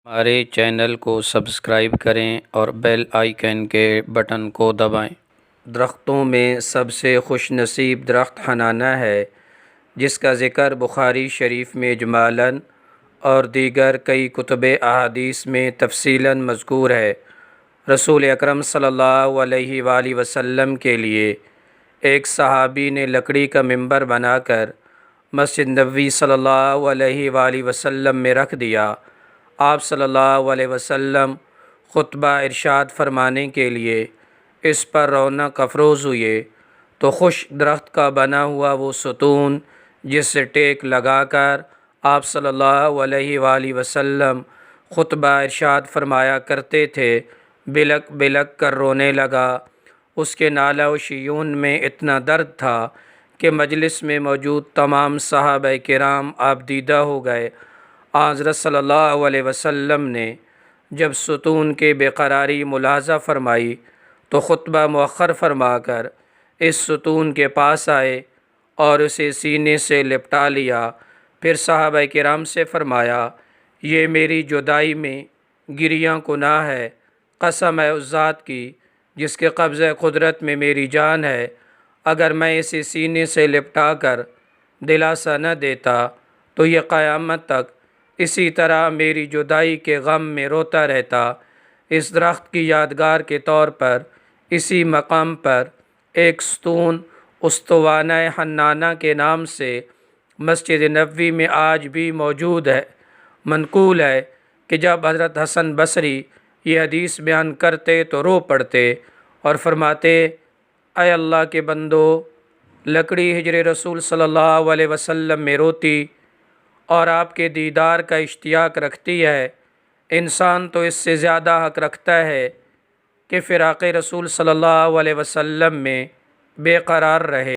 ہمارے چینل کو سبسکرائب کریں اور بیل آئیکن کے بٹن کو دبائیں۔ درختوں میں سب سے خوش نصیب درخت حنانہ ہے، جس کا ذکر بخاری شریف میں اجمالاً اور دیگر کئی کتب احادیث میں تفصیلاً مذکور ہے۔ رسول اکرم صلی اللہ علیہ وآلہ وسلم کے لیے ایک صحابی نے لکڑی کا منبر بنا کر مسجد نبوی صلی اللہ علیہ وآلہ وسلم میں رکھ دیا۔ آپ صلی اللہ علیہ وسلم خطبہ ارشاد فرمانے کے لیے اس پر رونق افروز ہوئے تو خوش درخت کا بنا ہوا وہ ستون جس سے ٹیک لگا کر آپ صلی اللہ علیہ وآلہ وسلم خطبہ ارشاد فرمایا کرتے تھے، بلک بلک کر رونے لگا۔ اس کے نالہ و شیون میں اتنا درد تھا کہ مجلس میں موجود تمام صحابہ کرام آپ دیدہ ہو گئے۔ حضرت صلی اللہ علیہ وسلم نے جب ستون کے بے قراری ملاحظہ فرمائی تو خطبہ مؤخر فرما کر اس ستون کے پاس آئے اور اسے سینے سے لپٹا لیا۔ پھر صحابہ کرام سے فرمایا، یہ میری جدائی میں گریاں گناہ ہے، قسم ہے اس ذات کی جس کے قبضہ قدرت میں میری جان ہے، اگر میں اسے سینے سے لپٹا کر دلاسا نہ دیتا تو یہ قیامت تک اسی طرح میری جدائی کے غم میں روتا رہتا۔ اس درخت کی یادگار کے طور پر اسی مقام پر ایک ستون اسطوانہ حنانہ کے نام سے مسجد نبوی میں آج بھی موجود ہے۔ منقول ہے کہ جب حضرت حسن بصری یہ حدیث بیان کرتے تو رو پڑتے اور فرماتے، اے اللہ کے بندو، لکڑی ہجر رسول صلی اللہ علیہ وسلم میں روتی اور آپ کے دیدار کا اشتیاق رکھتی ہے، انسان تو اس سے زیادہ حق رکھتا ہے کہ فراق رسول صلی اللہ علیہ وسلم میں بے قرار رہے۔